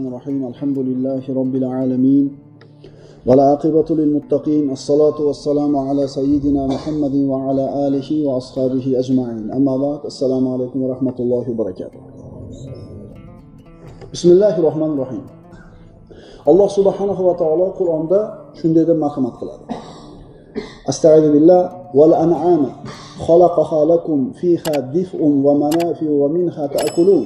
Bismillahirrahmanirrahim. Alhamdulillahi Rabbil alamin. Wal aqibatu lil muttaqin. As-salatu was-salamu ala sayyidina Muhammadin wa ala alihi wa ashabihi ajma'in. Amma ba'd. Assalomu alaykum va rahmatullohi va barakatuh. Bismillahirrahmanirrahim. Alloh subhanahu va taolo Qur'onda shunday deb marhamat qiladi. Astagfiru billah wal an'ama khalaqaha lakum fiha dif'un wa manafi'u wa minha ta'kulun.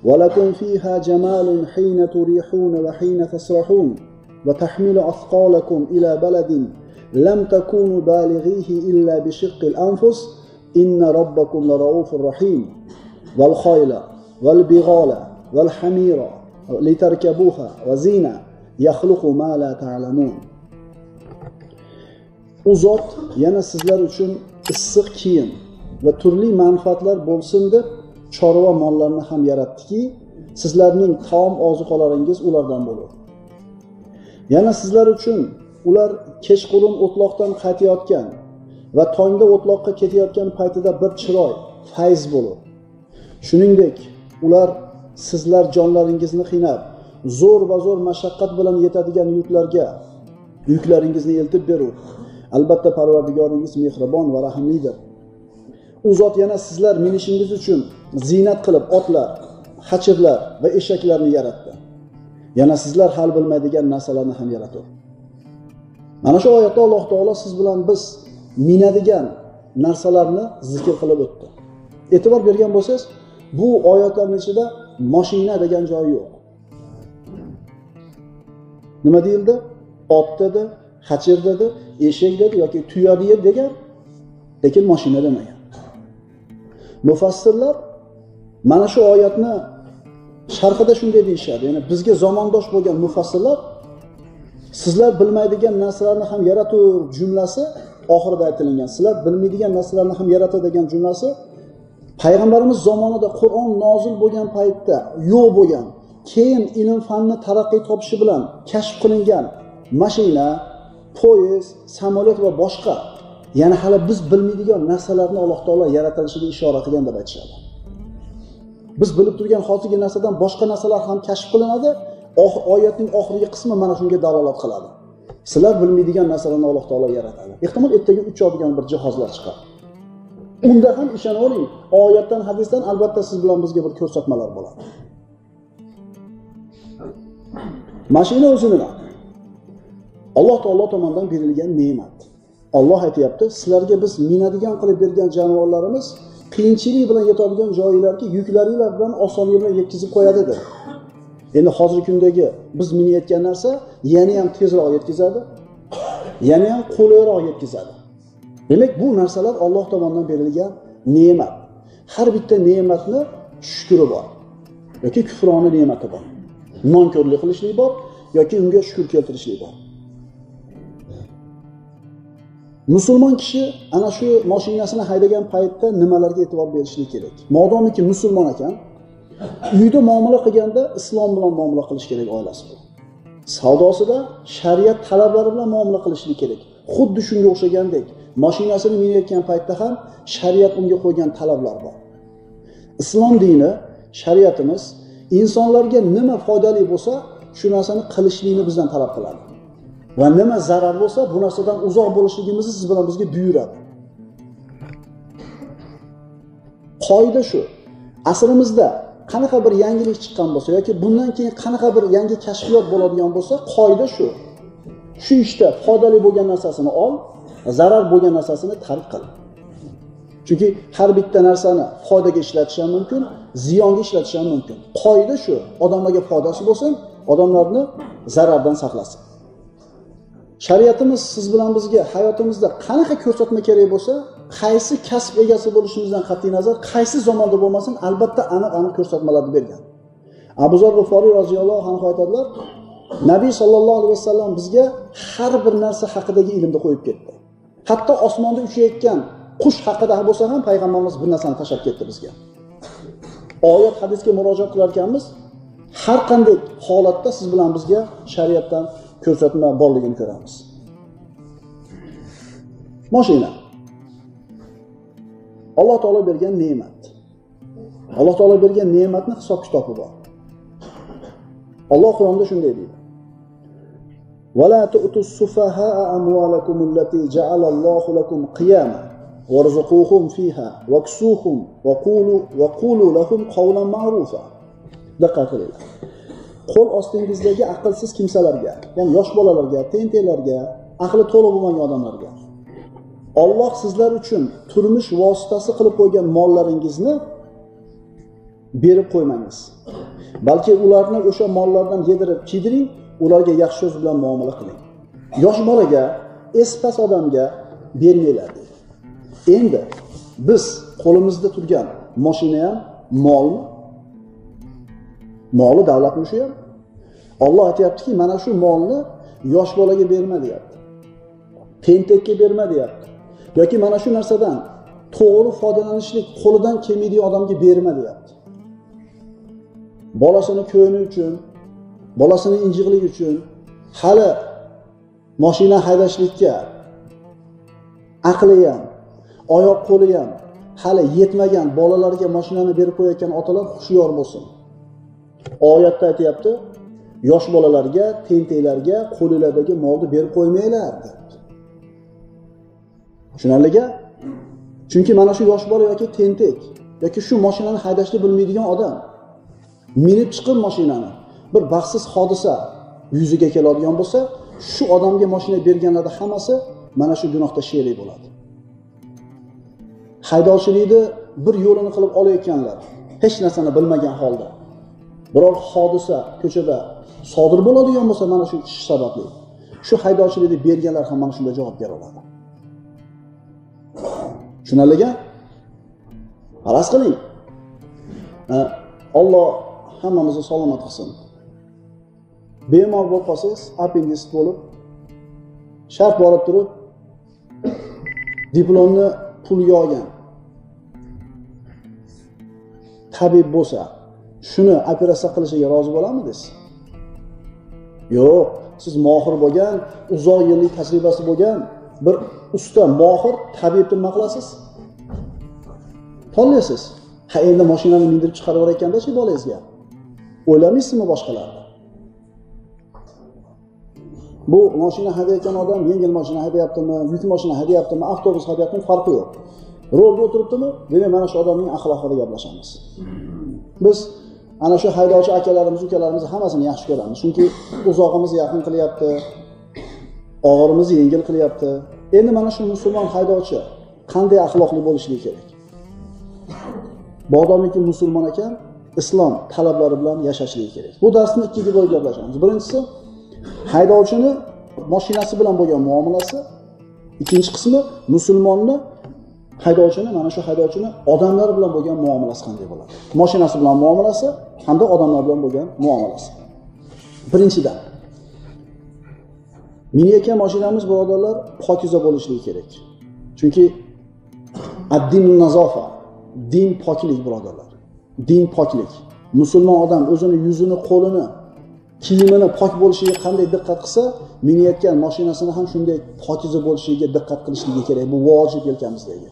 ولكم فيها جمال حين تريحون وحين تسرحون وتحمل أثقالكم إلى بلد لم تكونوا بالغيه إلا بشق الأنفس إن ربكم لرؤوف رحيم والخيل والبغال والحمير لتركبوها وزينة يخلق ما لا تعلمون. U zot yana sizlar uchun issiq kiyim va turli manfaatlar bo'lsin deb chorva mollarni ham yaratdiki, sizlarning taom ozuqalaringiz ulardan bo'ladi. Yana sizlar uchun ular kechqurun o'tloqdan qaytayotgan va tongda o'tloqqa ketayotgan paytida bir chiroy, fayz bo'ladi. Shuningdek, ular sizlar jonlaringizni qiynab, zo'r va zo'r mashaqqat bilan yetadigan yuklaringizni eltib berur. Albatta Parvardigoringiz mehribon va rahimlidir. U zot yana sizlar minishingiz uchun ziynat qilib otlar, hachirlar va eshaklarni yaratdi. Yana sizlar hal bilmaydigan narsalarni ham yaratdi. Mana shu oyatda Alloh taolo siz bilan biz minadigan narsalarni zikr qilib o'tdi. E'tibor bergan bo'lsangiz, bu oyatlarning ichida mashina degan joyi yo'q. Nima deyildi? Ot dedi, hachir dedi, eshak dedi yoki tuya degan, lekin mashina demagan. Mufassirlar mana shu oyatni sharhida shunday deyishadi. Ya'ni bizga zamondosh bo'lgan mufassirlar sizlar bilmaydigan narsalarni ham yaratur jumlasi oxirida aytilgan. Sizlar bilmaydigan narsalarni ham yaratadi degan jumlasi payg'ambarimiz zamonida Qur'on nozil bo'lgan paytda yo'q bo'lgan, keyin ilm fanni taraqqiy topishi bilan kashf qilingan mashina, poyezd, samolyot va boshqa, ya'ni hali biz bilmaydigan narsalarni Alloh taolo yaratilishiga ishora qilgan deb aytishadi. Biz bilib turgan hozirgi narsadan boshqa narsalar ham kashf qilinadi. Oyatning oxirgi qismi mana shunga dalolat qiladi. Sizlar bilmaydigan narsalarni Alloh taolo yaratadi. Ehtimol ertaga uchadigan bir jihozlar chiqadi. Unda ham ishonavering, oyatdan, hadisdan albatta siz bilan bizga bir ko'rsatmalar bo'ladi. Mashina o'zi nima? Alloh taolo tomonidan berilgan ne'mat. Alloh aytayapti, sizlarga biz minadigan qilib bergan jonivorlarimiz qiyinchilik bilan yetadigan joylarga yuklaringlar bilan osonlik bilan yetkazib qo'yadi dedi. Endi hozirgi kundagi biz minayotgan narsa yana ham tezroq yetkazadi, yana ham qulayroq yetkazadi. Demak, bu narsalar Alloh tomonidan berilgan ne'mat. Har bitta ne'matni shukri bor yoki kufrona ne'mati bor. Nonko'rlik qilishlik bor yoki unga shukr keltirishlik bor. Musulmon kishi ana shu mashinasini haydagan paytda nimalarga e'tibor berishlik kerak? Modomiki musulmon ekan, uyda muomala qilganda islom bilan muomala qilish kerak oilasi bilan. Savdosida shariat talablari bilan muomala qilishlik kerak. Xuddi shunga o'xshagandek, mashinasini minayotgan paytda ham shariat unga qo'ygan talablar bor. Islom dini, shariatimiz insonlarga nima foydali bo'lsa, shu narsani qilishlikni bizdan talab qiladi. Va nima zarar bo'lsa, bu narsadan uzoq bo'lishligimizni siz bilan bizga buyuradi. Qoida shu. Asrimizda qanaqa bir yangilik chiqqan bo'lsa yoki bundan keyin qanaqa bir yangi kashfiyot bo'ladigan bo'lsa, qoida shu. Shu ishda foydali bo'lgan narsasini ol, zarar bo'lgan narsasini tark qil. Chunki har bitta narsani foydaga ishlatish ham mumkin, ziyonga ishlatish ham mumkin. Qoida shu. Odamlarga foydasi bo'lsin, odamlarni zarardan saqlasin. Shariatimiz siz bilan bizga hayotimizda qanaqa ko'rsatma kerak bo'lsa, qaysi kasb egasi bo'lishimizdan qat'iy nazar, qaysi zamonda bo'lmasin, albatta aniq ko'rsatmalarni bergan. Abu Zar G'iforiy roziyallohu anhu aytadilar, Nabiy sallallohu alayhi vasallam bizga har bir narsa haqidagi ilmni qo'yib ketdi. Hatto osmonda uchayotgan qush haqida bo'lsa ham payg'ambarimiz bir narsani tashlab ketdi bizga. Oyat hadisga murojaat qilar ekanmiz, har qanday holatda siz bilan bizga shariatdan ko'rsatma borligini ko'ramiz. Mashina Alloh taolo bergan ne'mat. Alloh taolo bergan ne'matning hisob-kitobi bor. Alloh Qur'onda shunday deydi. وَلَا تُؤْتُوا السُّفَهَاءَ أَمْوَالَكُمُ الَّتِي جَعَلَ اللَّهُ لَكُمْ قِيَامًا وَارْزُقُوهُمْ فِيهَا وَاكْسُوهُمْ وَقُولُوا لَهُمْ قَوْلًا مَعْرُوفًا. Diqqat qilinglar. Qo'l ostingizdagi aqlsiz kimsalarga, ya'ni yosh bolalarga, tentaklarga, aqli to'liq bo'lmagan odamlarga Alloh sizlar uchun turmush vositasi qilib qo'ygan mollaringizni berib qo'ymangiz. Balki ularni o'sha mollardan yedirib, kiydiring, ularga yaxshi so'z bilan muomala qiling. Yosh bolaga, espas odamga bermanglar deydi. Endi biz qo'limizda turgan mashina ham molmi? Moli davlatmi shu ham? Alloh aytayaptiki, mana shu molni yosh bolaga berma deyapti. Tentakka berma deyapti. Yoki mana shu narsadan to'g'ri foydalanishlik qo'lidan kelmaydigan odamga berma deyapti. Bolasini ko'ngli uchun, bolasini injiqlik uchun hali mashina haydashlikka aqli ham, oyoq qo'li ham hali yetmagan bolalarga mashinani berib qo'yayotgan otalar hushyor bo'lsin. Oyatda aytayapti, yosh bolalarga, tentaklarga qo'linglardagi molni berib qo'ymanglar debdi. Tushunarliga? Chunki mana shu yosh bola yoki tentak yoki shu mashinani haydashni bilmaydigan odam minib chiqib mashinani bir baxtsiz hodisa yuziga keladigan bo'lsa, shu odamga mashina berganlarda hammasi mana shu gunohda sherik bo'ladi. Haydovchilikni bir yo'lini qilib olayotganlar, hech narsani bilmagan holda biror hodisa ko'chada sodir bo'ladigan bo'lsa, mana shu ish sababli shu haydovchilikni berganlar ham mana shunday javobgar bo'ladi. Tushunarliga? Faraz qiling. Alloh hammamizni salomat qilsin. Bemor bo'lib qolsangiz, appenditsit bo'lib, shart borib turib, diplomni pulga olgan tabib bo'lsa, shuni operatsiya qilishiga rozi bo'lamisiz? Yo'q, siz mohir bo'lgan, uzoq yillik tajribasi bo'lgan bir usta, mohir tabibni nima qilasiz? Tanlaysiz. Ha, endi mashinani mindirib chiqarib yorayotganda-chi bolangizga? O'ylamaysizmi boshqalarni? Bu mashina haydayotgan odam yengil mashina haydayaptimi, yuk mashina haydayaptimi, avtobus haydayaptimi farqi yo'q. Rolda o'tiribdimi? Demak, mana shu odamning axloq haqida gaplashamiz. Biz ana shu haydovchi akalarimiz, ukalarimiz hammasini yaxshi ko'ramiz. Chunki uzoqimizni yaqin qilyapti, og'irimizni yengil qilyapti. Endi mana shu musulmon haydovchi qanday axloqli bo'lishi kerak? Bodomiki musulmon ekan, islom talablari bilan yashashligi kerak. Bu darsni ikkiga bo'lib gaplashamiz. Birinchisi, haydovchini mashinasi bilan bo'lgan muomalasi. Ikkinchi qismi, musulmonni haydovchini, mana shu haydovchini odamlar bilan bo'lgan muomalasi qanday bo'ladi? Mashinasi bilan muomalasi hamda odamlar bilan bo'lgan muomalasi. Birinchidan, minayotgan mashinamiz birodarlar pokiza bo'lishligi kerak. Chunki ad-dinun nazofa, din poklik birodarlar. Din poklik. Musulmon odam o'zini yuzini, qo'lini, kiyimini pok bo'lishiga qanday diqqat qilsa, minayotgan mashinasini ham shunday pokiza bo'lishiga diqqat qilishligi kerak. Bu vojib yelkamizdagi.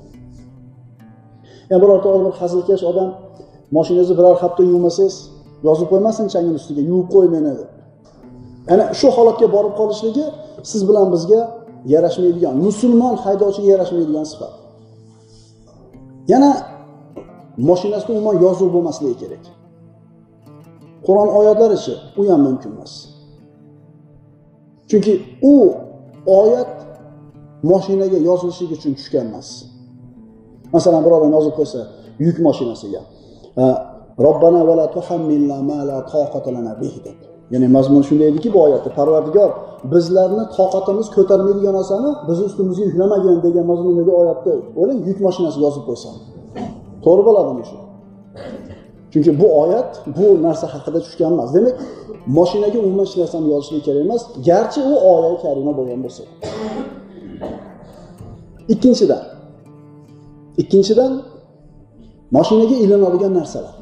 Yani birorta bir hazilkash odam mashinangizni biror hafta yuvmasangiz, yozib qo'ymasin changini ustiga, yuvib qo'y meni deb. Ana shu holatga borib qolishligi siz bilan bizga yarashmaydigan, musulmon haydovchiga yarashmaydigan sifat. Yana mashinasida umuman yozuv bo'lmasligi kerak. Qur'on oyatlarichi u ham mumkin emas. Chunki u oyat mashinaga yozilishligi uchun tushgan emas. Masalan, bir odam yozib qo'ysa yuk mashinasiga Robbana va la tuhammilna ma la taqata lana bihi deb. Ya'ni mazmun shunday ediki bu oyatda Parvardigor bizlarni toqatimiz ko'tarmaydigan narsani biz ustimizga yuklamagin degan mazmundagi oyatda o'ylang yuk mashinasi yozib qo'ysa. To'g'ri bo'ladimi shu? Chunki bu oyat bu narsa haqida tushgan emas. Demak, mashinaga umuman hech narsani yozishlik kerak emas, garchi u oyat karima bo'lgan bo'lsa. Ikkinchidan mashinaga ilinadigan narsalar.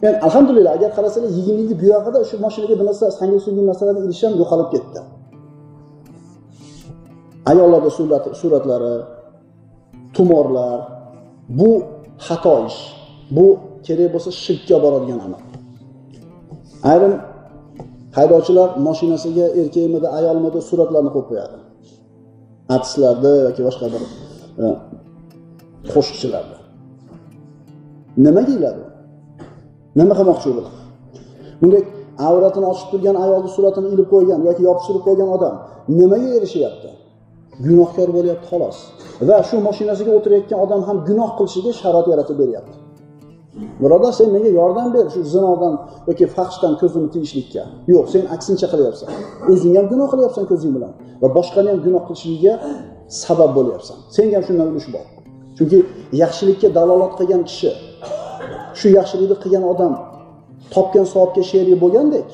Yani alhamdulillah agar qarasangiz 20 yil buyog'ida shu mashinaga bir narsa sangi sungi narsalarni ilish ham yo'qolib ketdi. Ayollarda suratlari, tumorlar, bu xato ish. Bu kerak bo'lsa shirkka boradigan amal. Ayrim haydovchilar mashinasiga erkakmidi, ayolmidi suratlarni qo'yib qo'yadi. Artistlarda yoki boshqa bir qo'shiqchilarda. Nima deyiladi? Nima qilmoqchi ular? Bunday avratini ochib turgan ayolning suratini ilib qo'ygan yoki yopishtirib qo'ygan odam nimaga erishyapti? Gunohkor bo'lyapti xolos. Va shu mashinasiga o'tirayotgan odam ham gunoh qilishiga sharoit yaratib beryapti. Birodar, sen menga yordam ber shu zinodan yoki fahshdan ko'zimni tiyishlikka. Yo'q, sen aksincha qilyapsan. O'zing ham gunoh qilyapsan ko'zing bilan va boshqani ham gunoh qilishiga sabab bo'lyapsan. Senga ham shundan ulush bor. Chunki yaxshilikka dalolat qilgan kishi, shu yaxshilikni qilgan odam topgan savobga sherik bo'lgandek,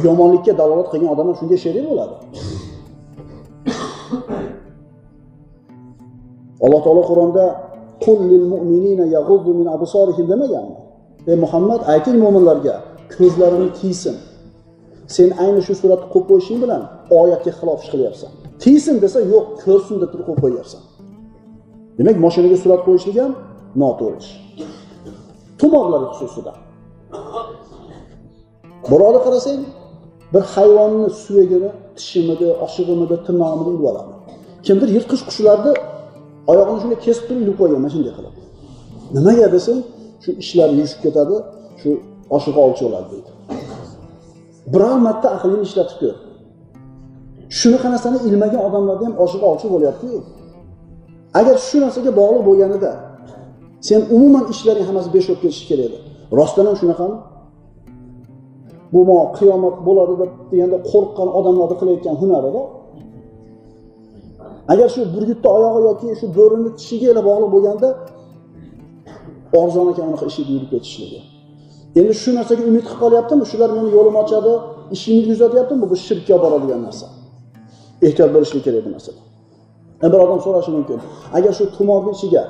yomonlikka dalolat qilgan odam ham shunga sherik bo'ladi. Alloh taolo Qur'onda qul lil mu'minina yaghuddu min absarihim demaganmi? Ey Muhammad, ayting mu'minlarga ko'zlarini tiysin. Sen ayni shu suratni qo'yib qo'yishing bilan oyatga xilof ish qilyapsan. Tiysin desa yo'q, ko'rsin deb turib qo'yib qo'yapsan. Demak, mashinaga surat qo'yishlik ham noto'g'ri ish. Tumorlar xususida. Biroda qarasang, bir hayvonning suyagini, tishimidi, oshig'imidi, tirnog'imidi ilib oladi. Kimdir yirtqich qushlarni oyog'ini shunday kesib turib ilib qo'ygan mana shunday qilib. Nimaga desang, shu ishlar yurishib ketadi, shu oshig'i olchi bo'ladi deydi. Biror marta aqlini ishlatib ko'r. Shunaqa narsani ilmagan odamlarda ham oshig'i olchi bo'lyapti-ku. Agar shu narsaga bog'liq bo'lganida sen umuman ishlaring hammasi besh o'tib ketishi kerak edi. Rostdan ham shunaqami? Bu qiyomat bo'ladi deb deganda qo'rqqan odamlarning qilayotgan hunarida. Agar shu burgutni oyog'i yoki shu bo'rini tishiga bog'liq bo'lganda arzon ekan unaqa ishni yurib ketishligi. Endi shu narsaga umid qilib qolyaptimi? Shular meni yo'lim ochadi, ishimni yuzatyaptimi? Bu shirkka boradigan narsa. Ehtiyot bo'lishlik kerak bu narsada. Bir odam so'rashi mumkin. Agar shu tumorning ichiga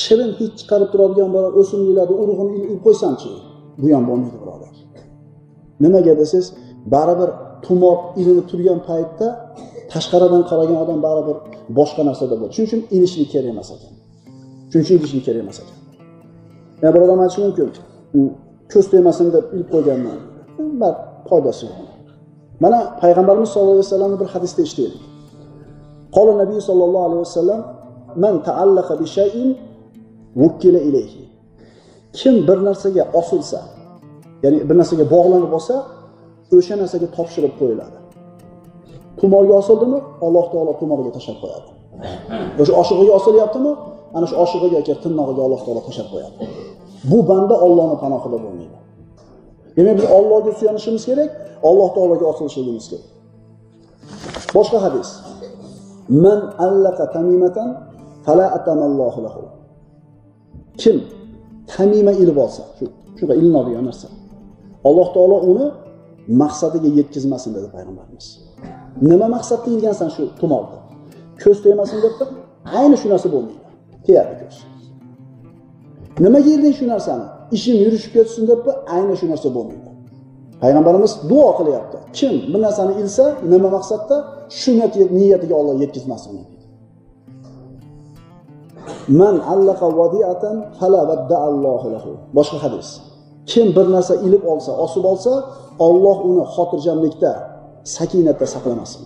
shirin hid chiqarib turadigan bir o'simliklarni urug'ini ilib qo'ysam-chi, bu ham bo'lmaydi, birodar. Nimaga desiz, baribir tumor ilinib turgan paytda tashqaridan qaragan odam baribir boshqa narsada bo'ladi. Shuning uchun ilishlik kerak emas ekan. Yani bir odam aytishi mumkin, ko'z tegmasin deb ilib qo'yganman. Bir foydasi yo'q. Mana payg'ambarimiz sollallohu alayhi vasallamning bir hadisda eshitdik. Qala Nabiy sollallohu alayhi vasallam: "Man ta'allaqa bi shay'in wukkila ilayhi." Kim bir narsaga osilsa, ya'ni bir narsaga bog'lanib olsa, o'sha narsaga topshirib qo'yiladi. Tumorga osildimi, Alloh taolo tumorga tashab qo'yadi. O'sha oshig'iga osilyaptimi, ana shu oshig'iga yoki tirnog'iga Alloh taolo tashab qo'yadi. Bu banda Allohning panohida bo'lmaydi. Demak, biz Allohga suyanishimiz kerak, Alloh taologa osilishimiz kerak. Boshqa hadis. Man allaqa tamimatan fala atamallohu lahu. Kim tamima ilib olsa, shuga ilinadigan narsa, Alloh taolo uni maqsadiga yetkazmasin dedi payg'ambarimiz. Nima maqsadda ilgansan shu tumorda? Ko'z tegmasin debdi, ayni shu narsa bo'lmaydi. Tegadi ko'z. Nimaga ilding shu narsani? Ishim yurishib ketsin debdi, ayni shu narsa bo'lmaydi. Payg'ambarimiz duo qilyapti. Kim bir narsani ilsa, nima maqsadda? Shu niyatiga Alloh yetkazmasin dedi. Man allaqa wadi'atan fala wadda'allohu lahu. Boshqa hadis. Kim bir narsa ilib olsa, osib olsa, Alloh uni xotirjamlikda, sakinatda saqlamasin.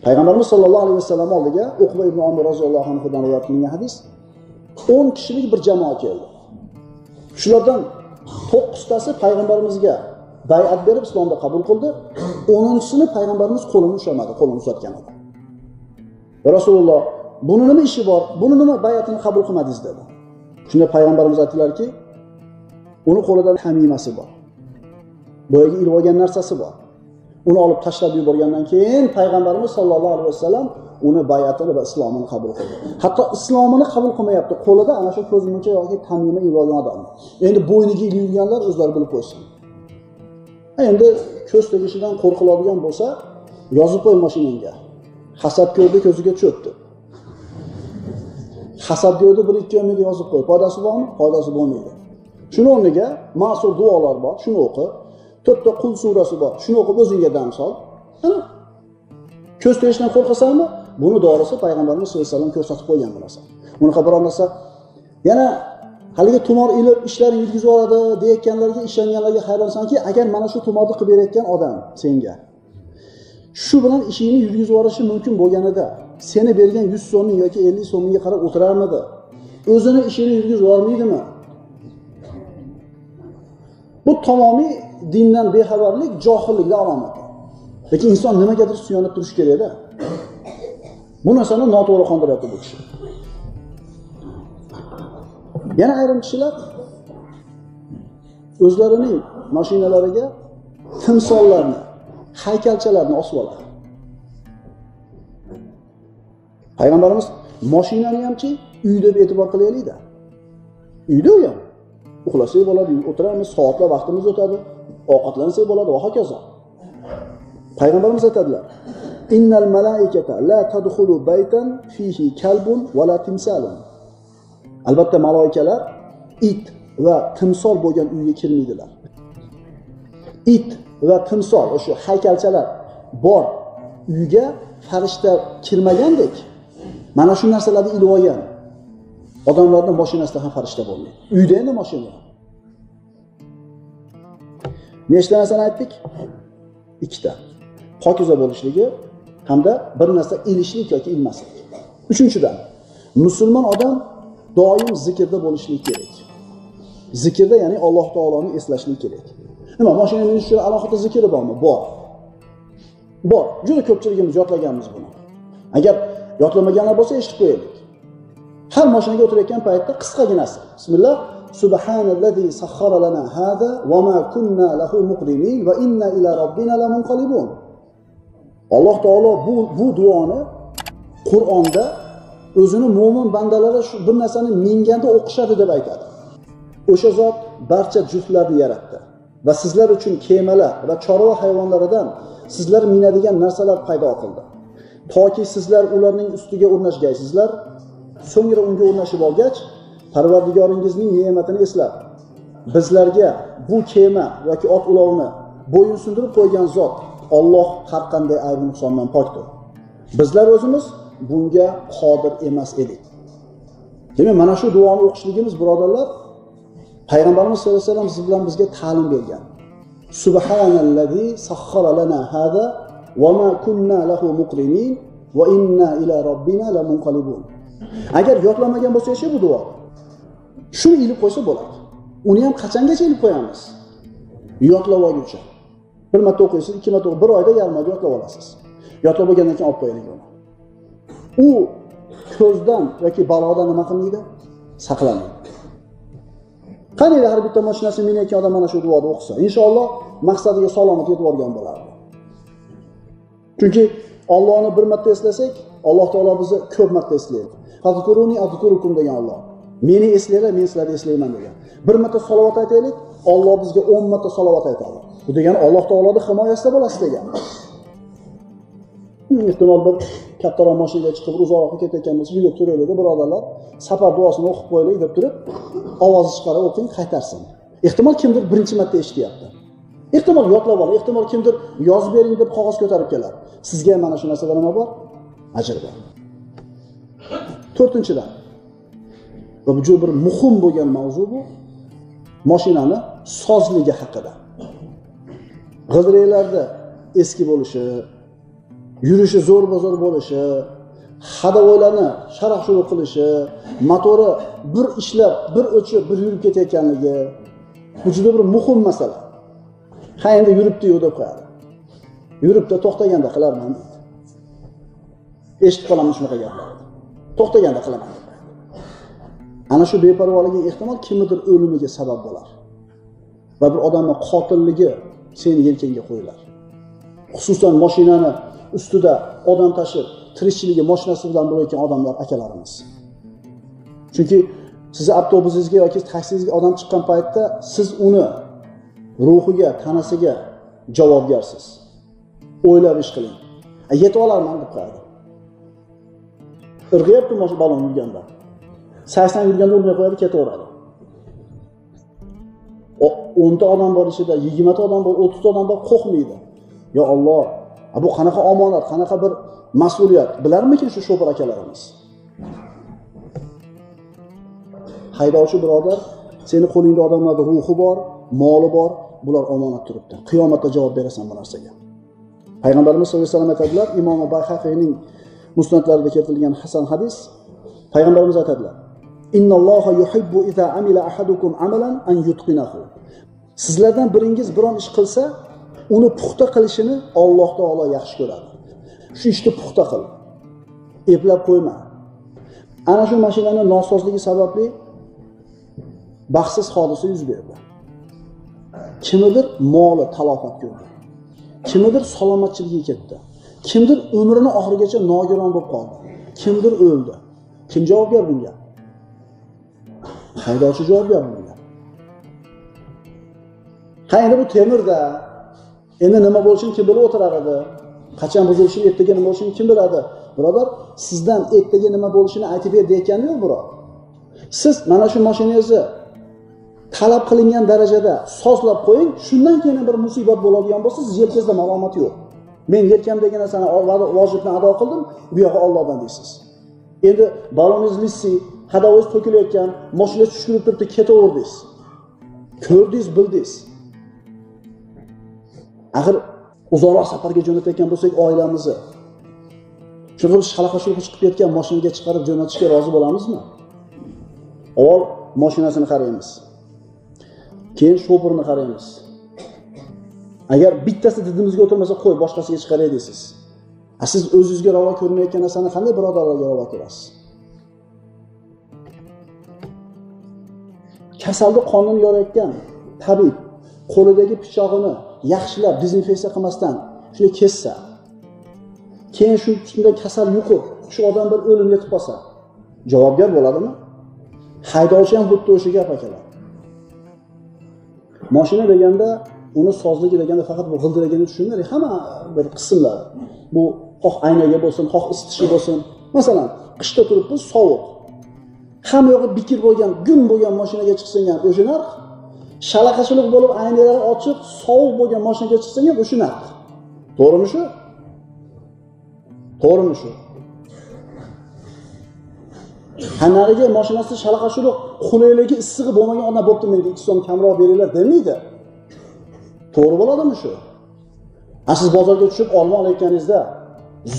Payg'ambarimiz sollallohu alayhi vasallam oldiga Uqba ibn Amir roziyallohu anhudan rivoyat qilingan hadis. 10 kishilik bir jamoa keldi. Shulardan 9tasi payg'ambarimizga bay'at berib islomda qabul qildi. 10-sini payg'ambarimiz qo'lini ushlamadi, qo'lini uzatgan edi. Rasululloh, buni nima ishi bor? Buni nima bay'atini qabul qilmadingiz dedi. Shunda payg'ambarimiz aytdilarki, uni qo'lida hamimasi bor. Boyaga ilib olgan narsasi bor. Uni olib tashlab yuborgandan keyin payg'ambarimiz sollallohu alayhi vasallam uni bay'atini va islomini qabul qildi. Hatto islomini qabul qilmayapti, qo'lida ana shu ko'zmuncha yoki tamima ilib olgan odam. Endi bo'yniga ilib yurganlar o'zlari bilib qo'ysin. Endi ko'z tegishidan qo'rqiladigan bo'lsa, yozib qo'y mashinangga. Hasad ko'rdi, ko'ziga cho'kdi. Hasad ko'rdi, 1-2 o'rniga yozib qo'y. Foydasi bormi? Foydasi bo'lmaydi. Shuni o'rniga ma'sur duolar bor, shuni o'qi. 4 ta Qul surasi bor. Shuni o'qib o'zingga dam sol. Ana ko'z tegishdan qo'rqasanmi? Buni dorisi payg'ambarimiz sollallohu alayhi vasallam ko'rsatib qo'ygan bu narsa. Bunaqa biror narsa yana haligi tumor ilib ishlarini yurgizib oladi deyotganlarga ishonganlarga hayronsanki, agar mana shu tumorni qilib berayotgan odam senga shu bilan ishingni yurgizib yuborishi mumkin bo'lganida, seni bergan 100 so'ming yoki 50 so'mingga qarab o'tirarmidi? O'zini ishini yurgizib yubormaydimi? Bu tamomiy dindan bexabarlik, johillikning alomati. Lekin inson nimagadir suyanib turish kerak-da. Bu narsani noto'g'ri qondiryapti bu kishi. Yana ayrim kishilar o'zlarining mashinalariga timsollarni, haykalchalarni osib oladi. Payg'ambarimiz mashinani hamchi uy deb e'tibor qilaylik-da. Uyda u ham. Uxlasak bo'ladi, o'tiramiz, soatlab vaqtimiz o'tadi, ovqatlansak bo'ladi va hokazo. Payg'ambarimiz aytadilar: "Innal malaikata la tadkhulu baytan fihi kalbun va la timsalun." Albatta malaikalar it va timsol bo'lgan uyga kirmaydilar. It va timsol, o'sha haykalchalar bor uyga farishta kirmagandek, mana shu narsalarni ilib olgan odamlarning mashinasida ham farishta bo'lmaydi. Uyda endi mashina. Nechta narsani aytdik? 2 ta. Pokiza bo'lishligi hamda bir narsa ilishlik yoki ilmaslik. 3-dan, musulmon odam doim zikrda bo'lishligi kerak. Zikrda, ya'ni Alloh taoloni eslashlik kerak. Nima, mashina minish uchun alohida zikri bormi? Bor. Bor. Juda ko'pchiligimiz yodlaganmiz buni. Agar yodlamaganlar bo'lsa, eshitib qo'yaylik. Har mashinaga o'tirayotgan paytda qisqaginasi. Bismillah, subhanallazi sakhkhara lana hada va ma kunna lahu muqrinin va inna ila robbina lamunqalibun. Alloh taolo bu duoni Qur'onda o'zini mo'min bandalari shu bir narsani minganda o'qishadi deb aytadi. O'sha zot barcha juftlarni yaratdi va sizlar uchun kemalar va chorva hayvonlaridan sizlar minadigan narsalar paydo qildi. Toki sizlar ularning ustiga o'rnashgaysizlar, so'ngra unga o'rnashib olgach, Parvardigoringizning ne'matini eslab, bizlarga bu kema yoki ot ulovni bo'yinsundirib qo'ygan zot Alloh har qanday ayb nuqsondan pokdir. Bizlar o'zimiz bunga qodir emas edik. Demak, mana shu duoni o'qishligimiz, birodarlar, Payg'ambarimiz sollallohu alayhi vasallam siz bilan bizga ta'lim bergan. Subhanallazi sakhkhara lana hada va ma kunna lahu muqrinin va inna ila robbina lamunqalibun. Agar yodlamagan bo'lsangiz bu duo, shuni ilib qo'ysa bo'ladi. Uni ham qachongacha ilib qo'yamiz? Yodlab olguncha. Bir marta o'qiysiz, 2 marta o'qib, bir oyda yarim oyda yodlab olasiz. Yodlab olgandan keyin olib qo'yaylik uni. U ko'zdan yoki balodan nima qilmaydi? Saqlanadi. Qaniydi har bitta mashinasi minayotgan odam mana shu duoni o'qisa, inshaalloh maqsadiga salomat yetib olgan bo'lardi. Chunki Allohni bir marta eslasak, Alloh taolo bizni ko'p marta eslaydi. Fazkuruni azkurukum degan Alloh. Meni eslanglar, men sizlarni eslayman degan. Bir marta salovat aytaylik, Alloh bizga 10 marta salovat aytadi. Bu degani Alloh taoloning himoyasida bo'lasiz degan. Ehtimol bir kattaroq mashinaga chiqib uzoqroqqa ketayotgan bo'lsa, uyga turaylik, birodarlar, safar duosini o'qib qo'yaylik deb turib, ovozni chiqarib o'qing, qaytarsin. Ehtimol kimdir birinchi marta eshityapti. Ehtimol yodlab oladi, ehtimol kimdir yozib bering deb qog'oz ko'tarib keladi. Sizga mana shu narsalar nima bor? Ajr bor. 4-dan. Va bu juda bir muhim bo'lgan mavzu bu. Mashinani sozligi haqida. G'ildiraklarda eski bo'lishi, yurishi zo'r-bozor bo'lishi, hadavoylarni sharaq-shuruq qilishi, motori bir ishlab, bir o'chib, bir yurib ketayotganligi bu juda bir muhim masala. Ha, endi yuribdi-yu deb qo'yadi. Yuribdi, to'xtaganda qilarman. Eshitib qolaman shunaqa gaplarni. To'xtaganda qilaman. Ana shu beparvoliging ehtimol kimnidir o'limiga sabab bo'lar. Va bir odamning qotilligi seni yelkangga qo'yilar. Xususan mashinani ustida odam tashib, tirikchiligi mashinasi bilan bo'layotgan odamlar akalarimiz. Chunki siz avtobusingizga yoki taksingizga odam chiqqan paytda siz uni ruhiga, tanasiga javobgarsiz. O'ylab ish qiling. Yetib olarman deb qo'yadi. Irg'ayapti mashina balon yurganda. 80 yurganda urmay qo'yadi, ketaveradi. 10 ta odam bor ichida, 20 ta odam bor, 30 ta odam bor, qo'rqmaydi. Ya Alloh, bu qanaqa omonat, qanaqa bir mas'uliyat. Bilarmikin shu sho'pir akalarimiz? Haydovchi birodar, seni qo'lingda odamlarda ruhi bor, moli bor, bular omonat turibdi. Qiyomatda javob berasan bu narsaga. Payg'ambarimiz sollallohu alayhi vasallam aytadilar, Imom Bayhaqiyning musnadlarida keltirilgan hasan hadis, payg'ambarimiz aytadilar: "Innalloha yuhibbu idza amila ahadukum amalan an yutqinahu." Sizlardan biringiz biron ish qilsa, uni puxta qilishini Alloh taolo yaxshi ko'radi. Shu ishni puxta qil. Eplab qo'yma. Ana shu mashinaning nosozligi sababli baxtsiz hodisa yuz berdi. Kimdir moli talofat ko'rdi. Kimdir salomatchiligi ketdi. Kimdir umrini oxirigacha nogiron bo'lib qoldi. Kimdir o'ldi. Kim javobgar bunga? Haydovchi javobgar bunga. Qayerda bu temirda? Endi nima bo'lishini kim bilib o'tirar edi? Qachon buzilishini, ertaga nima bo'lishini kim biladi? Birodar, sizdan ertaga nima bo'lishini aytib ber deyotgani yo'q, birodar. Siz mana shu mashinangizni talab qilingan darajada sozlab qo'ying, shundan keyin bir musibat bo'ladigan bo'lsa, siz yelkangizda malomat yo'q. Men yelkamdagi narsani vojibni ado qildim, bu yo'q Allohdan deysiz. Endi baloningiz lissi, hadovingiz to'kilayotgan, mashina tushirib turibdi, ketaverdingiz. Ko'rdingiz, bildingiz. Axir uzoqroq safarga jo'natayotgan bo'lsak, oilamizni shunday shalaqashulq chiqib ketgan mashinaga chiqarib jo'natishga rozi bo'lamizmi? Avval mashinasini qaraymiz. Keyin shoferni qaraymiz. Agar bittasi didimizga o'tirmasa, qo'y, boshqasiga chiqaray deysiz. Siz o'zingizga ravo ko'rmayotgan narsani qanday birodarlarga ravo ko'rasiz? Kasalni qonini yorayotgan tabib qo'lidagi pichog'ini yaxshilab dezinfeksiya qilmasdan shuni kessa, keyin shu shunday kasal yuqib, shu odam bir o'lim yetib qolsa, javobgar bo'ladimi? Haydovchi ham xuddi o'sha gap akalar. Mashina deganda, uni sozligi deganda faqat bu g'ildiragini tushunmang, hamma bir qismlar. Bu xoh aynaga bo'lsin, xoh isitishi bo'lsin. Masalan, qishda turibmiz, sovuq. Hamma yo'g'i bikir bo'lgan, gum bo'lgan mashinaga chiqsang ham o'sha narx. Shalaqashiliq bo'lib, aynalar ochiq, sovuq bo'lgan mashinaga chiqsang ham o'sha narx. To'g'rimi shu? To'g'rimi shu? Hanariga mashinasi shalaqashiliq, qulayligi, issig'i bo'lmagan odam bo'pti, menga 2 so'm kamroq beringlar demaydi. To'g'ri bo'ladimi shu? Siz bozorga tushib olma olayotganingizda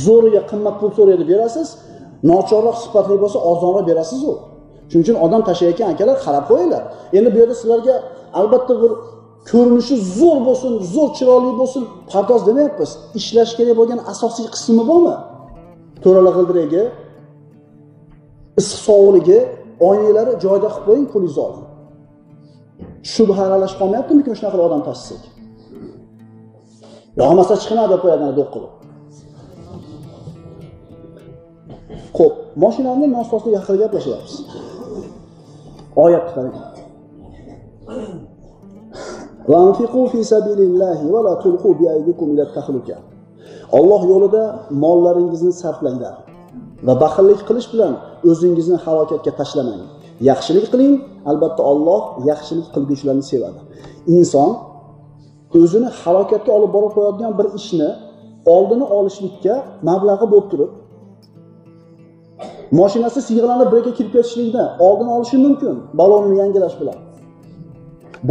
zo'riga qimmat pul so'raydi, berasiz, nochorroq sifatli bo'lsa arzonroq berasiz u. Shuning uchun odam tashlayotgan akalar qarab qo'yinglar. Endi bu yerda sizlarga albatta bir ko'rinishi zo'r bo'lsin, zo'r chiroyli bo'lsin, pardoz demayapmiz. Ishlash kerak bo'lgan asosiy qismi bormi? To'ralar g'ildiragi, issiq sovuqligi, oynalari joyida qilib qo'ying, pulingizni oling. Shubha aralashib qolmayaptimi shunaqa odam tashsak? Yo'qmasa chiqina deb qo'yadilar do'q qilib. Xo'p, mashinani nosozligi haqida gaplashyapmiz. Oyatni qarang. Va anfiqu fi sabilillahi va la tulqu bi aydikum ila tahluka. Alloh yo'lida mollaringizni sarflanglar va baxillik qilish bilan o'zingizni halokatga tashlamang. Yaxshilik qiling, albatta Alloh yaxshilik qilguvchilarni sevadi. Inson o'zini halokatga olib borib qo'yadigan bir ishni oldini olishlikka mablag'i bo'lib turib, mashinasi siyg'lanib birga kirib ketishlikni oldini olishi mumkin, balonni yangilash bilan.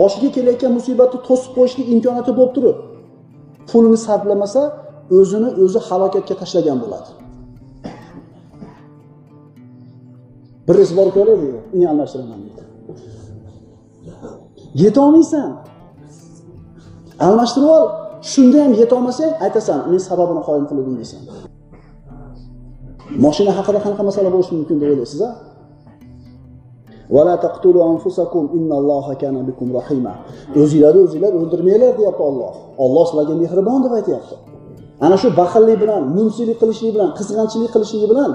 Boshiga kelayotgan musibatni to'sib qo'yishlik imkoniyati bo'lib turib, pulni sarflamasa, o'zini o'zi halokatga tashlagan bo'ladi. Bir res bor ko'radi, uni almashtiraman deydi. Yeta olmaysan. Almashtirib ol. Shunda ham yeta olmasang, aytasan, men sababini qoyim qildim deysan. Mashina haqida qanaqa masala bo'lishi mumkin deb o'ylaysiz, a? Va la taqtulu anfusakum innalloha kana bikum rahima. O'zingizlar o'ldirmanglar deyapti Alloh. Alloh sizlarga mehribon deb aytayapti. Ana shu baxillik bilan, mumsilik qilishlik bilan, qizg'anchilik qilishligi bilan,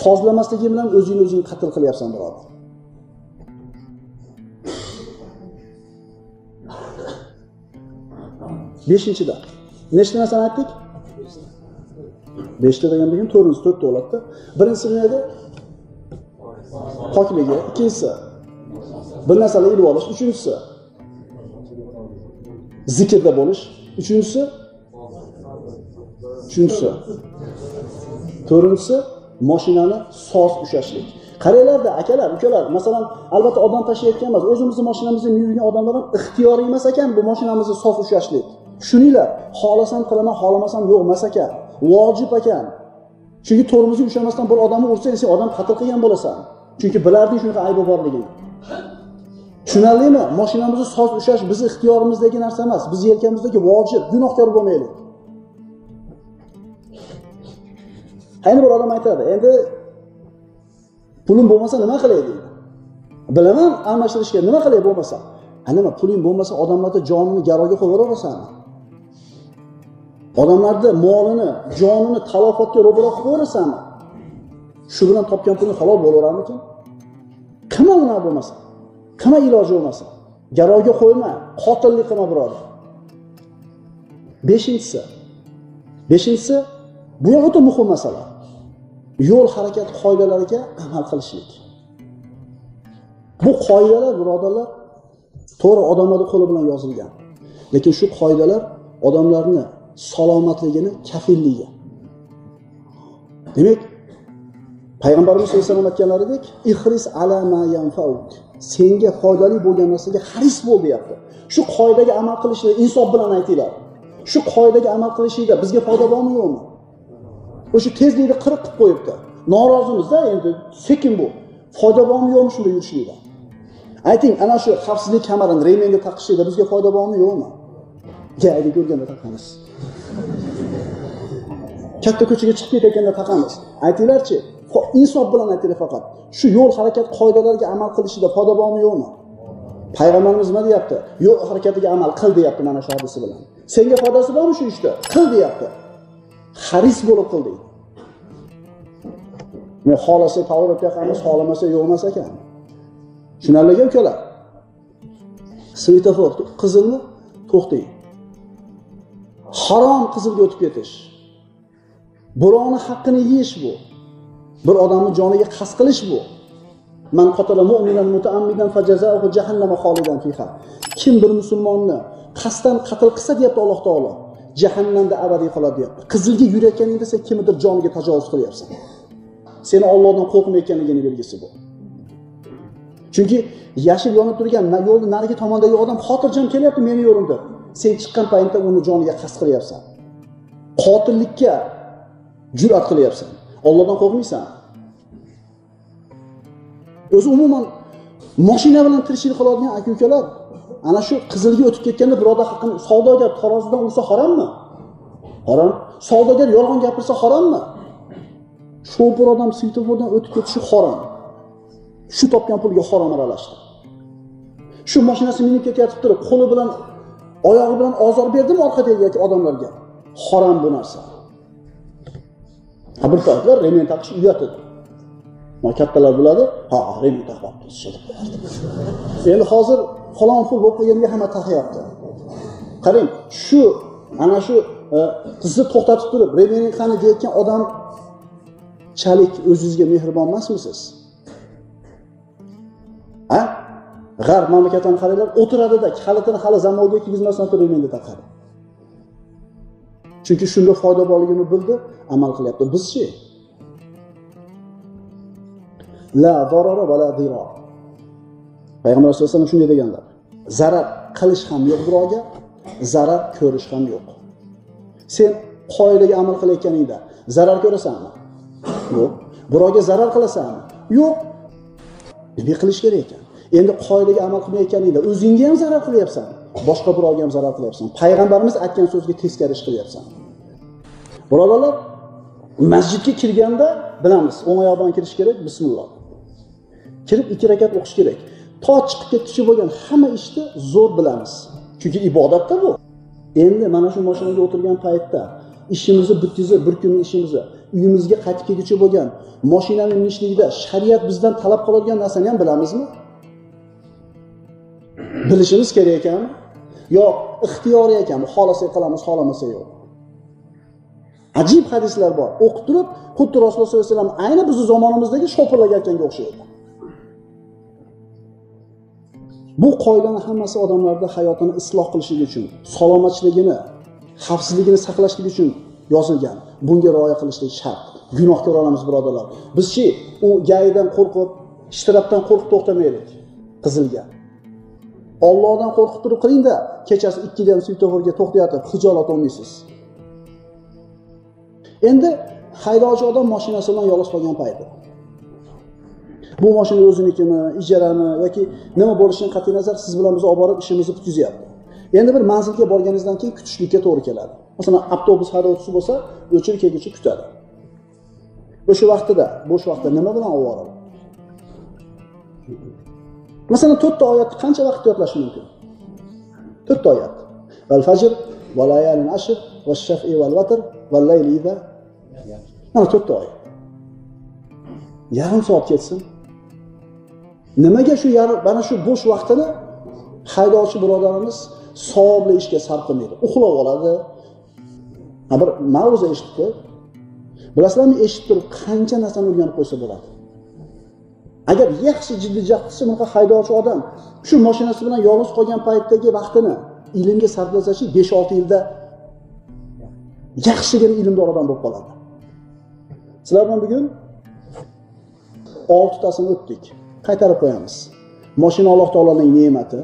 sozlamasligi bilan o'zing qatl qilyapsan, birodar. Beshinchida. Nechta narsani aytdik? 5 ta degandan keyin 4 ta bo'ladida. Birinchisi nima edi? Pokligi, ikkinchisi bir narsalar ilib olish, uchinchisi zikrda bo'lish, uchinchisi to'rtinchisi mashinani soz ushashlik. Qaranglar-da, akalar, ukalar, masalan, albatta odam tashiyotgan emas, o'zimizni mashinamizni yurgan odamlar ham ixtiyoriy emas ekan bu mashinamizni sof ushlashlik. Tushuninglar, xohlasam qilaman, xohlamasam yo'q emas ekan. Vojib ekan. Chunki to'rimizni ushlamasdan bir odamni ursang, sen odam qatl qilgan bo'lasan. Chunki bilarding shunaqa aybi borligini. Tushunarlimi? Mashinamizni sof ushlash bizning ixtiyorimizdagi narsa emas, biz yelkamizdagi vojib, gunohkor bo'lmaylik. Ayni bir odam aytadi, endi pulim bo'lmasa nima qilay deydi. Bilaman, almashtirishga nima qilay bo'lmasa. Nima puling bo'lmasa odamlarning jonini garovga qo'yaverasanmi? Odamlarning molini, jonini talofotga ro'baro qo'yaverasanmi? Shu bilan topgan puling halol bo'laveramikin? Qilma uni bo'lmasa. Qilma iloji bo'lmasa. Garovga qo'yma, qotillik qilma birodar. Beshinchisi, bu ham o'ta muhim masala. Yo'l harakat qoidalariga amal qilishlik. Bu qoidalar birodarlar to'g'ri odamlarning qo'li bilan yozilgan. Lekin shu qoidalar odamlarni salomatligini kafilligi. Demak, Payg'ambarimiz sollallohu alayhi vasallam aytganlaridek, "Ihris ala ma yanfa'uk." Senga foydali bo'lgan narsaga haris bo'l deyapti. Shu qoidaga amal qilishni insof bilan aytinglar. Shu qoidaga amal qilishingda bizga foyda bormi yo'qmi? O'sha tezlikni qirq qilib qo'yibdi. Norozimiz-da endi sekin bu. Foyda bormi yo'qmi shunda yurishlikda? Ayting, ana shu xavfsizlik kamarini remenga taqishlikda bizga foyda bormi yo'qmi? Gaydi ko'rganda taqamiz. Katta ko'chaga chiqib ketayotganda taqamiz. Aytinglarchi, insof bilan aytinglar faqat. Shu yo'l harakat qoidalariga amal qilishida foyda bormi yo'qmi? Payg'ambarimiz nima deyapti? Yo'l harakatiga amal qil deyapti mana shu hadisi bilan. Senga foydasi bormi shu ishda? Qil deyapti. Haris bo'lib qil deydi. Men xolasa power o'tayapmiz, xohlamasa yo'q emas ekan. Tushunarliga ukalar. Svetofor qizilmi? To'xtang. Harom qizilga o'tib ketish. Birovning haqqini yeyish bu. Bir odamning joniga qasd qilish bu. Man qatala mu'minan mutaammidan fajazaohu jahannama xolidan fiha. Kim bir musulmonni qasddan qatl qilsa deyapti Alloh taolo, jahannamda abadiy qoladi deyapti. Qizilga yurayotganingda sen kimnidir joniga tajovuz qilyapsan. Seni Allohdan qo'rqmayotganligini belgisi bu. Chunki yashil yonib turgan yo'lning narigi tomondagi odam xotirjam kelyapti meni yo'limda. Sen chiqqan paytda uni joniga qasd qilyapsan. Qotillikka jur'at qilyapsan. Allohdan qo'rqmaysan. O'zi umuman mashina bilan tirishlik qiladigan aka-ukalar, ana shu qizilga o'tib ketganda birodar haqqini savdogar tarozidan ursa harommi? Harom. Savdogar yolg'on gapirsa harommi? Shopir odam svetofordan o'tib ketishi harom. Shu topgan pulga harom aralashdi. Shu mashinasi minib ketayotib turib, qo'li bilan, oyog'i bilan ozor berdimi orqadagi odamlarga? Harom bu narsa. Bir paytlar remen taqish uyat edi. Kattalar biladi, remen taqibdi. Endi hozir falon pul bo'lib qolganiga hamma taqyapti. Qarang, ana shu qizni to'xtatib turib, remening qani deyotgan odam chalik o'zingizga mehribon emasmisiz? G'arb mamlakatlarini qaranglar, o'tiradida kalitini hali zamonaga kirgizmasdan turib remenda taqadi. Chunki shunda foyda borligini bildi, amal qilyapti. Bizchi? La darara va la dirar. Payg'ambar sollallohu alayhi vasallam shunday deganlar. Zarar qilish ham yo'q birovga, zarar ko'rish ham yo'q. Sen qoidaga amal qilayotganingda zarar ko'rasanmi? Yo'q. Birovga zarar qilasanmi? Yo'q. Nima qilish kerak ekan? Endi qoidaga amal qilmayotganingda o'zingga ham zarar qilyapsan, boshqa birovga ham zarar qilyapsan. Payg'ambarimiz aytgan so'zga teskari ish qilyapsan. Birodarlar, masjidga kirganda bilamiz, o'ng oyoqdan kirish kerak, bismillah. Kirib 2 rakat o'qish kerak. To chiqib ketishchi bo'lgan hamma ishni zo'r bilamiz. Chunki ibodatda bu. Endi mana shu mashinaga o'tirgan paytda ishimizni bitkizib, bir kunning ishimizni uyimizga qaytib kelguncha bo'lgan mashinani minishlikda shariat bizdan talab qiladigan narsani ham bilamizmi? Bilishimiz kerak ekanmi? Yo ixtiyoriy ekanmi? Xohlasak qilamiz, xohlamasa yo'q. Ajib hadislar bor. O'qib turib, xuddi Rasululloh sollallohu alayhi vasallam ayni bizning zamonimizdagi shopirlarga aytganga o'xshaydi. Bu qoidani hammasi odamlarda hayotini isloh qilishlik uchun, salomatligini, xavfsizligini saqlashlik uchun yozilgan. Bunga rioya qilishlik shart. gunohkor olamiz, birodarlar. Bizchi u gayidan qo'rqib, ishtirobdan qo'rqib to'xtamaylik qizilga. Allohdan qo'rqib turib qiling-da, kechasi 2 da ham svetoforga to'xtayotib hijolat olmaysiz. Endi haydovchi odam mashinasi bilan yolg'iz qolgan payti. Bu mashina o'zinikimi, ijarami yoki nima bo'lishidan qat'iy nazar siz bilan biz olib borib ishimizni bitkazyapti. Endi bir manzilga borganingizdan keyin kutishlikka to'g'ri keladi. Masalan, avtobus haydovchisi bo'lsa, o'chirib kelguncha kutadi. O'sha vaqtida, bo'sh vaqtda nima bilan ovora? Masalan, 4 ta oyatni qancha vaqtda yodlash mumkin? 4 ta oyat. Val fajr, va layalin ashr, va shaf'i val vatr, va layli iza. Mana 4 ta oyat. Yarim soat ketsin. Nimaga shu mana shu bo'sh vaqtini haydovchi birodarimiz savobli ishga sarf qilmaydi? Uxlab oladi. Bir mavzu eshitdi. Bilasizlarmi, eshitib turib qancha narsani o'rganib qo'ysa bo'ladi. Agar yaxshi jiddiy jaqtisi bunaqa haydovchi odam shu mashinasi bilan yolg'iz qolgan paytdagi vaqtini ilmga sarflasachi 5-6 yilda yaxshigina ilmdor odam bo'lib qoladi. Sizlar bilan bugun 6 tasini o'tdik. Qaytarib qo'yamiz. Mashina Alloh taoloning ne'mati.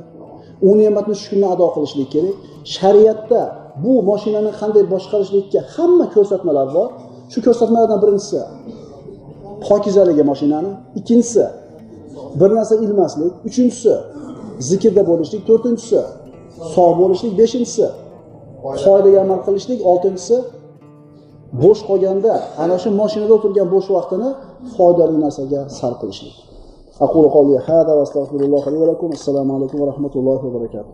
U ne'matni shukrni ado qilishlik kerak. Shariatda bu mashinani qanday boshqarishlikka hamma ko'rsatmalar bor. Shu ko'rsatmalardan birinchisi pokizaligi mashinani, ikkinchisi bir narsa ilmaslik, uchinchisi zikrda bo'lishlik, to'rtinchisi sog' bo'lishlik, beshinchisi qoidaga amal qilishlik, oltinchisi bo'sh qolganda ana shu mashinada o'tirgan bo'sh vaqtini foydali narsaga sarf qilishlik. Aqulu qawli hada va astagfirulloh li va lakum. Assalomu alaykum va rahmatullohi va barakatuh.